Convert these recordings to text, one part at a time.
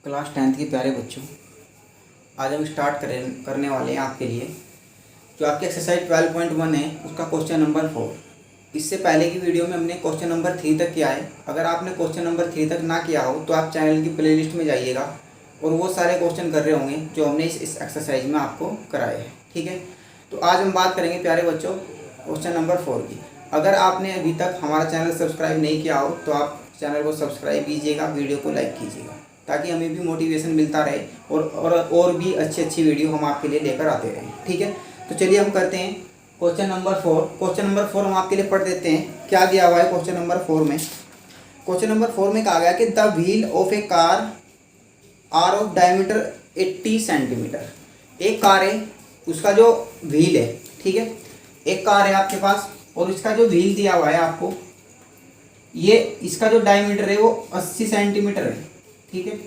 Class 10th के प्यारे बच्चों, आज हम स्टार्ट करने वाले हैं आपके लिए जो आपकी एक्सरसाइज 12.1 है उसका क्वेश्चन नंबर 4। इससे पहले की वीडियो में हमने क्वेश्चन नंबर 3 तक किया है। अगर आपने क्वेश्चन नंबर 3 तक ना किया हो तो आप चैनल की प्लेलिस्ट में जाइएगा और वो सारे क्वेश्चन कर रहे होंगे जो हमने इस एक्सरसाइज में आपको कराए हैं। ठीक है, तो आज हम बात करेंगे प्यारे बच्चों क्वेश्चन नंबर 4 की। अगर आपने अभी तक हमारा चैनल सब्सक्राइब नहीं किया हो तो आप चैनल को सब्सक्राइब कीजिएगा, वीडियो को लाइक कीजिएगा ताकि हमें भी मोटिवेशन मिलता रहे और भी अच्छी वीडियो हम आपके लिए लेकर आते रहें। ठीक है, तो चलिए हम करते हैं क्वेश्चन नंबर 4। क्वेश्चन नंबर 4 हम आपके लिए पढ़ देते हैं। क्या दिया हुआ है क्वेश्चन नंबर 4 में? क्वेश्चन नंबर 4 में कहा गया कि the wheel of a car are of diameter 80 centimetre. एक कार है, उसका जो व्हील है, ठीक है, एक कार है आपके पास और इसका जो व्हील दिया हुआ है आपको, ये इसका जो डायमीटर है वो 80 सेंटीमीटर है। ठीक है,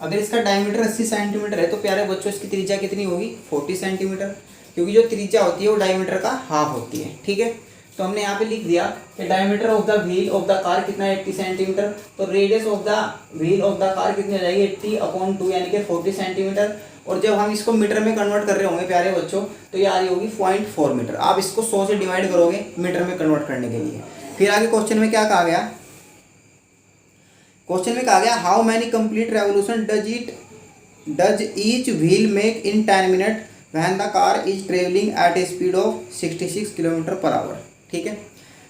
अगर इसका डायमीटर 80 सेंटीमीटर है तो प्यारे बच्चों इसकी त्रिज्या कितनी होगी? 40 सेंटीमीटर, क्योंकि जो त्रिज्या होती है वो डायमीटर का हाफ होती है। ठीक है, तो हमने यहाँ पे लिख दिया कि diameter of the wheel of the car कितना है? 80 सेंटीमीटर। तो radius of the wheel of the car कितनी हो जाएगी? 80/2 यानी कि 40 सेंटीमीटर। और जब हम इसको मीटर में कन्वर्ट कर रहे होंगे प्यारे बच्चों तो ये आ रही होगी 0.4 मीटर। आप इसको 100 से डिवाइड करोगे मीटर में कन्वर्ट करने के लिए। फिर आगे क्वेश्चन में क्या कहा गया? क्वेश्चन में कहा गया how many complete revolution does each wheel make in 10 minute when the car is travelling at A speed of 66 kilometre per hour. ठीक है,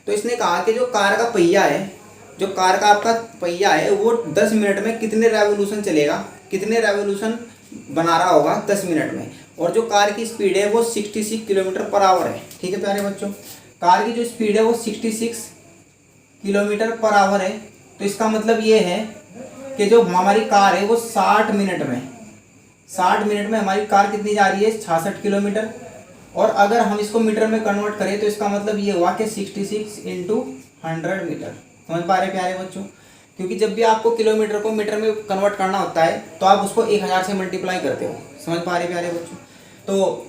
तो इसने कहा कि जो कार का पहिया है, जो कार का आपका पहिया है वो 10 मिनट में कितने रेवोल्यूशन चलेगा, कितने रेवोल्यूशन बना रहा होगा 10 मिनट में। और जो कार की स्पीड है वो 66 किलोमीटर पर आवर है। ठीक है प्यारे बच्चों, कार की जो स्पीड है वो 66 किलोमीटर पर आवर है। तो इसका मतलब ये है कि जो हमारी कार है वो 60 मिनट में हमारी कार कितनी जा रही है? 66 किलोमीटर। और अगर हम इसको मीटर में कन्वर्ट करें तो इसका मतलब ये हुआ कि 66 × 100 मीटर। समझ पा रहे प्यारे बच्चों? क्योंकि जब भी आपको किलोमीटर को मीटर में कन्वर्ट करना होता है तो आप उसको 1000 से मल्टीप्लाई करते हो। समझ पा रहे प्यारे बच्चों? तो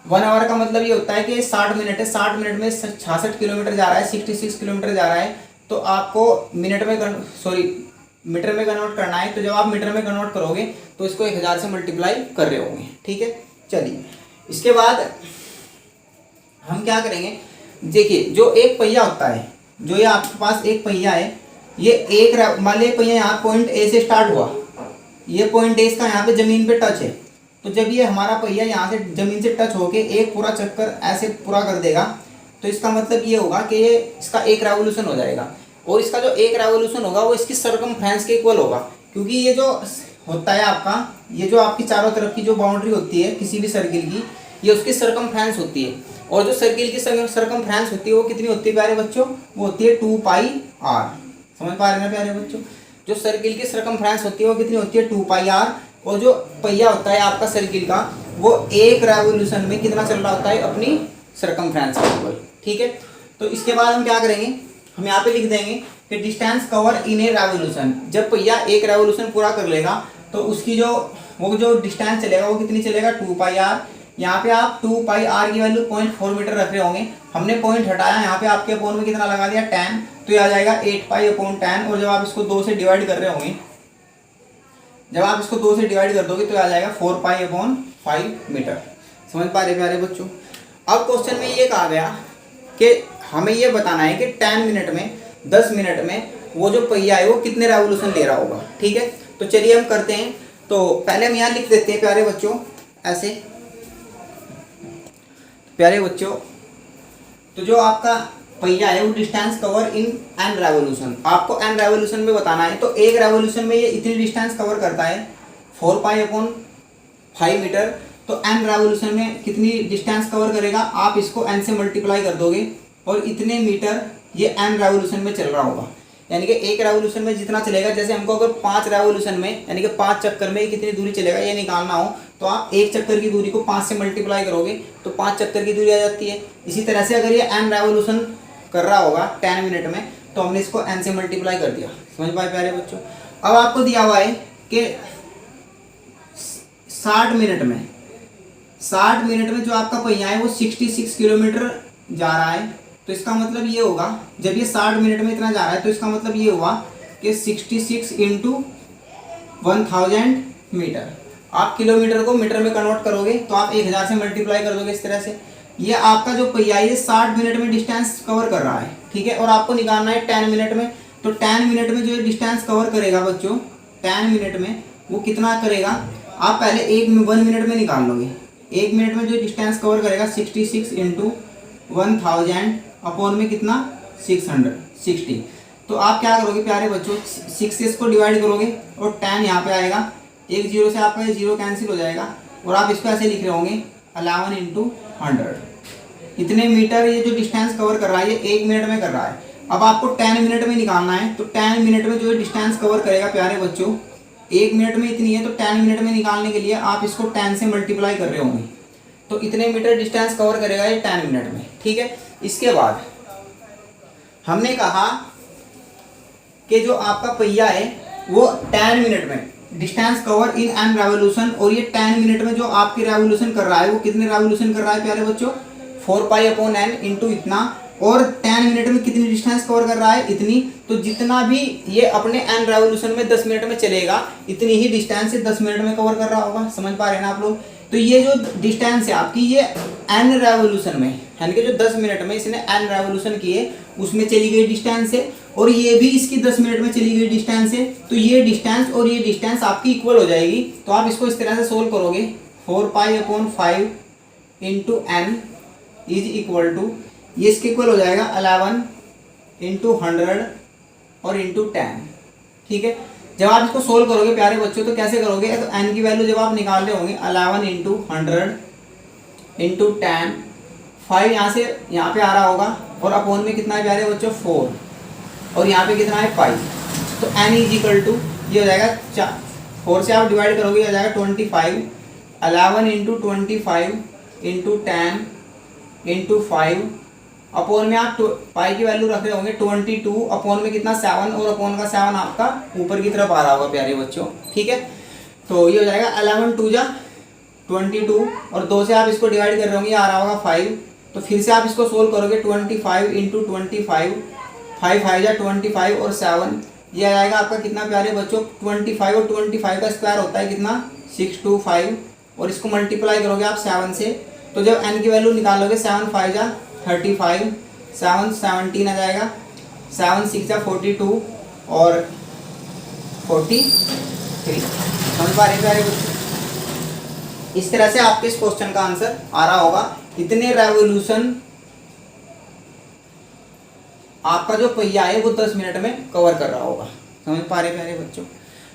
1 आवर का मतलब ये होता है कि 60 मिनट है, 60 मिनट में 66 किलोमीटर जा रहा है, 66 किलोमीटर जा रहा है। तो आपको मीटर में कन्वर्ट करना है। तो जब आप मीटर में कन्वर्ट करोगे तो इसको 1000 से मल्टीप्लाई कर रहे होंगे। ठीक है, चलिए इसके बाद हम क्या करेंगे? देखिए जो एक पहिया होता है, जो ये आपके पास एक पहिया है, ये एक मान लीजिए पहिया यहाँ पॉइंट ए से स्टार्ट हुआ, ये पॉइंट ए इसका यहाँ पे जमीन पे टच है। तो जब ये हमारा पहिया यहाँ से जमीन से टच होके एक पूरा चक्कर ऐसे पूरा कर देगा तो इसका मतलब ये होगा कि ये इसका एक रेवोल्यूशन हो जाएगा। और इसका जो एक रेवोल्यूशन होगा वो इसकी सरकमफ्रेंस के इक्वल होगा, क्योंकि ये जो होता है आपका, ये जो आपकी चारों तरफ की जो बाउंड्री होती है किसी भी सर्किल की, ये उसकी सरकमफ्रेंस होती है। और जो सर्किल की सरकमफ्रेंस होती है वो कितनी होती है प्यारे बच्चों? वो होती है 2πr। समझ पा रहे हैं ना प्यारे बच्चों? जो सर्किल की सरकमफ्रेंस होती है वो कितनी होती है? 2πr। और जो पहिया होता है आपका सर्किल का वो एक रेवोल्यूशन में कितना चल रहा होता है? अपनी सरकमफ्रेंस के इक्वल। ठीक है, तो इसके बाद हम क्या करेंगे? हम यहाँ पे लिख देंगे कि distance cover in A revolution. जब पहिया एक रेवोल्यूशन पूरा कर लेगा तो उसकी जो डिस्टेंस चलेगा वो कितनी चलेगा? 2πr। यहाँ पे आप 2πr की वैल्यू 0.4 मीटर रख रहे होंगे, हमने पॉइंट हटाया, यहाँ पे आपके अपोन में कितना लगा दिया? 10। तो ये आ जाएगा 8π/10। और जब आप इसको 2 से डिवाइड कर रहे होंगे, जब आप इसको 2 से डिवाइड कर दोगे तो आ जाएगा 4π/5 मीटर। समझ पा रहे प्यारे बच्चों? अब क्वेश्चन में ये कहा गया कि हमें ये बताना है कि 10 मिनट में वो जो पहिया है वो कितने रेवोल्यूशन ले रहा होगा। ठीक है, तो चलिए हम करते हैं। तो पहले हम यहाँ लिख देते हैं प्यारे बच्चों ऐसे। प्यारे बच्चों, तो जो आपका पहिया है वो distance cover in n revolution, आपको n रेवोल्यूशन में बताना है। तो एक रेवोल्यूशन में ये इतनी डिस्टेंस कवर करता है 4π/5 मीटर। तो n रेवोल्यूशन में कितनी डिस्टेंस कवर करेगा? आप इसको n से मल्टीप्लाई कर दोगे और इतने मीटर ये n रेवोल्यूशन में चल रहा होगा। यानी कि एक रेवोल्यूशन में जितना चलेगा, जैसे हमको अगर 5 रेवोल्यूशन में यानी कि 5 चक्कर में कितनी दूरी चलेगा ये निकालना हो तो आप एक चक्कर की दूरी को 5 से मल्टीप्लाई करोगे तो 5 चक्कर की दूरी आ जाती है। इसी तरह से अगर ये n रेवोल्यूशन कर रहा होगा 10 मिनट में तो हमने इसको n से मल्टीप्लाई कर दिया। समझ पाए प्यारे बच्चों? अब आपको दिया हुआ है कि 60 मिनट में जो आपका पहिया है वो 66 किलोमीटर जा रहा है। तो इसका मतलब ये होगा, जब ये 60 मिनट में इतना जा रहा है तो इसका मतलब ये हुआ कि 66 × 1000 मीटर। आप किलोमीटर को मीटर में कन्वर्ट करोगे तो आप 1000 से मल्टीप्लाई कर दोगे इस तरह से। ये आपका जो पहिया है 60 मिनट में डिस्टेंस कवर कर रहा है, ठीक है, और आपको निकालना है 10 मिनट में। तो 10 मिनट में जो डिस्टेंस कवर करेगा बच्चों, 10 मिनट में वो कितना करेगा, आप पहले 1 मिनट में निकाल लोगे। 1 मिनट में जो डिस्टेंस कवर करेगा 66 इंटू 1000 अपॉन में कितना 660। तो आप क्या करोगे प्यारे बच्चों, 6 से इसको डिवाइड करोगे और 10 यहाँ पे आएगा, एक जीरो से आपका ये जीरो कैंसिल हो जाएगा और आप इसको ऐसे लिख रहे होंगे 11 इंटू 100। इतने मीटर ये जो डिस्टेंस कवर कर रहा है ये 1 मिनट में कर रहा है। अब आपको 10 मिनट में निकालना है, तो 10 मिनट में जो डिस्टेंस कवर करेगा प्यारे बच्चों, 1 मिनट में इतनी है, तो 10 मिनट में निकालने के लिए आप इसको 10 से मल्टीप्लाई कर रहे होंगे। तो इतने मीटर डिस्टेंस कवर करेगा ये 10 मिनट में, ठीक है। इसके बाद हमने कहा कि जो आपका पहिया है वो 10 मिनट में distance cover in an revolution, और ये 10 मिनट में जो आपकी रेवोल्यूशन कर रहा है वो कितने रेवोल्यूशन कर रहा है प्यारे बच्चों, 4π/n इंटू इतना, और 10 मिनट में कितनी डिस्टेंस कवर कर रहा है इतनी। तो जितना भी ये अपने एन रेवोल्यूशन में 10 मिनट में चलेगा इतनी ही डिस्टेंस से 10 मिनट में कवर कर रहा होगा। समझ पा रहे हैं ना आप लोग। तो ये जो डिस्टेंस है आपकी ये एन रेवोल्यूशन में, यानी कि जो 10 मिनट में इसने एन रेवोल्यूशन किए उसमें चली गई डिस्टेंस है, और ये भी इसकी 10 मिनट में चली गई डिस्टेंस है। तो ये डिस्टेंस और ये डिस्टेंस आपकी इक्वल हो जाएगी। तो आप इसको इस तरह से सोल्व करोगे, 4π/5 into n is equal to, ये इसके इक्वल हो जाएगा 11 इंटू 100 और इंटू 10, ठीक है। जब आप इसको सोल्व करोगे प्यारे बच्चों तो कैसे करोगे, तो एन की वैल्यू जब आप निकाल रहे होंगे 11 इंटू 100 इंटू 10, 5 यहाँ से यहाँ पे आ रहा होगा, और अपॉन में कितना है प्यारे बच्चों 4, और यहाँ पे कितना है 5। तो एन इज इक्वल टू ये हो जाएगा 4 से आप डिवाइड करोगे हो जाएगा 25, 11 इंटू 25 इंटू 10 इंटू 5, अपॉन में आप पाई की वैल्यू रख रहे होंगे 22, अपॉन में कितना 7, और अपॉन का 7 आपका ऊपर की तरफ आ रहा होगा प्यारे बच्चों, ठीक है। तो ये हो जाएगा 11 2 जा 22, और 2 से आप इसको डिवाइड कर रहे होंगे आ रहा होगा 5। तो फिर से आप इसको सोल्व करोगे 25 इंटू 25, 5 5 जा 25 और 7, ये आ जाएगा आपका कितना प्यारे बच्चों 25, और 25 का स्क्वायर होता है कितना 625, और इसको मल्टीप्लाई करोगे आप 7 से। तो जब n की वैल्यू निकालोगे 7 5 जा 35, 7 17 आ जाएगा, 7 6 जा 42 और 43। समझ पा रहे प्यारे बच्चों। इस तरह से आपके इस क्वेश्चन का आंसर आ रहा होगा। इतने रेवोल्यूशन आपका जो पहिया है वो 10 मिनट में कवर कर रहा होगा। समझ पा रहे प्यारे बच्चों।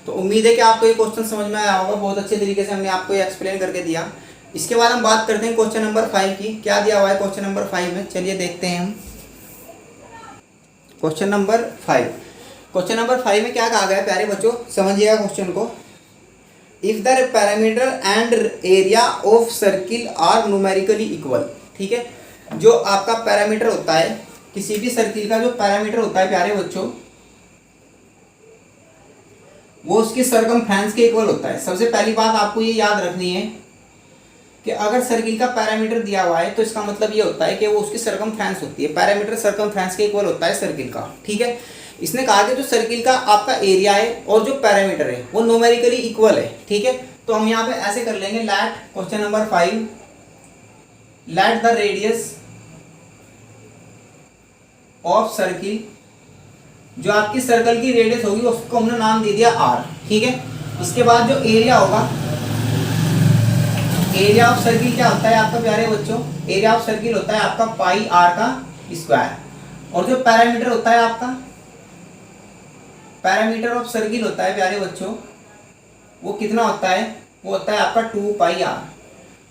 तो उम्मीद है कि आपको ये क्वेश्चन समझ में आया होगा। बहुत अच्छे तरीके से हमने आपको ये एक्सप्लेन करके दिया। इसके बाद हम बात करते हैं क्वेश्चन नंबर 5 की। क्या दिया हुआ है क्वेश्चन नंबर 5 में, चलिए देखते हैं हम। क्वेश्चन नंबर 5, क्वेश्चन नंबर 5 में क्या कहा गया है प्यारे बच्चों, समझिएगा क्वेश्चन को। If the parameter and area of circle are numerically equal, ठीक है। जो आपका पैरामीटर होता है किसी भी सर्किल का, जो पैरामीटर होता है प्यारे बच्चों, वो उसकी सरकमफ्रेंस के इक्वल होता है। सबसे पहली बात आपको ये याद रखनी है कि अगर सर्किल का पैरामीटर दिया हुआ है तो इसका मतलब ये होता है कि वो उसकी सरकमफ्रेंस होती है। पैरामीटर सरकमफ्रेंस के इक्वल होता है सर्किल का, ठीक है। इसने कहा कि जो सर्किल का आपका एरिया है और जो पैरामीटर है वो न्यूमेरिकली इक्वल है, ठीक है। तो हम यहाँ पे ऐसे कर लेंगे, let question number 5, let the radius of circle, जो आपकी सर्कल की रेडियस होगी उसको हमने नाम दे दिया r, ठीक है। इसके बाद जो एरिया होगा, एरिया ऑफ सर्किल क्या होता है आपका प्यारे बच्चों, एरिया ऑफ सर्किल होता है आपका पाई r का स्क्वायर, और जो पैरामीटर होता है आपका, पैरामीटर ऑफ सर्किल होता है प्यारे बच्चों, वो कितना होता है, वो होता है आपका 2πr।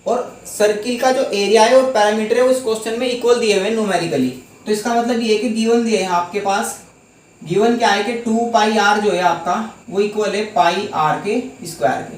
और सर्किल का जो एरिया है और पैरामीटर है वो इस क्वेश्चन में इक्वल दिए हुए न्यूमेरिकली। तो इसका मतलब ये है कि गिवन दिए हैं आपके पास, गिवन क्या है कि 2πr जो है आपका वो इक्वल है पाई r के स्क्वायर के।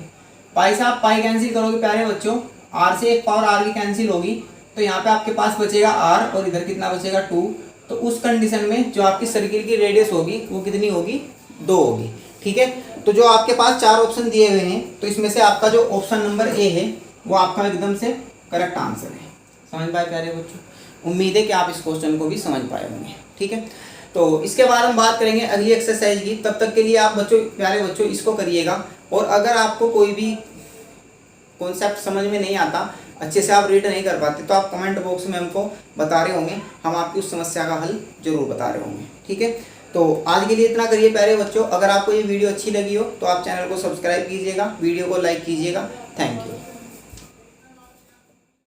पाई से आप पाई कैंसिल करोगे प्यारे बच्चों, r से एक पावर r की कैंसिल होगी, तो यहाँ पे आपके पास बचेगा r और इधर कितना बचेगा 2। तो उस कंडीशन में जो आपकी सर्किल की रेडियस होगी वो कितनी होगी, 2 होगी, ठीक है। तो जो आपके पास 4 ऑप्शन दिए हुए हैं, तो इसमें से आपका जो ऑप्शन नंबर ए है वो आपका एकदम से करेक्ट आंसर है। समझ पाए प्यारे बच्चों। उम्मीद है कि आप इस क्वेश्चन को भी समझ पाए होंगे, ठीक है। तो इसके बाद हम बात करेंगे अगली एक्सरसाइज की। तब तक के लिए आप बच्चों, प्यारे बच्चों, इसको करिएगा। और अगर आपको कोई भी कॉन्सेप्ट समझ में नहीं आता, अच्छे से आप रीड नहीं कर पाते, तो आप कमेंट बॉक्स में हमको बता रहे होंगे, हम आपकी उस समस्या का हल जरूर बता रहे होंगे। ठीक है, तो आज के लिए इतना करिए प्यारे बच्चों। अगर आपको ये वीडियो अच्छी लगी हो तो आप चैनल को सब्सक्राइब कीजिएगा, वीडियो को लाइक कीजिएगा। Thank you.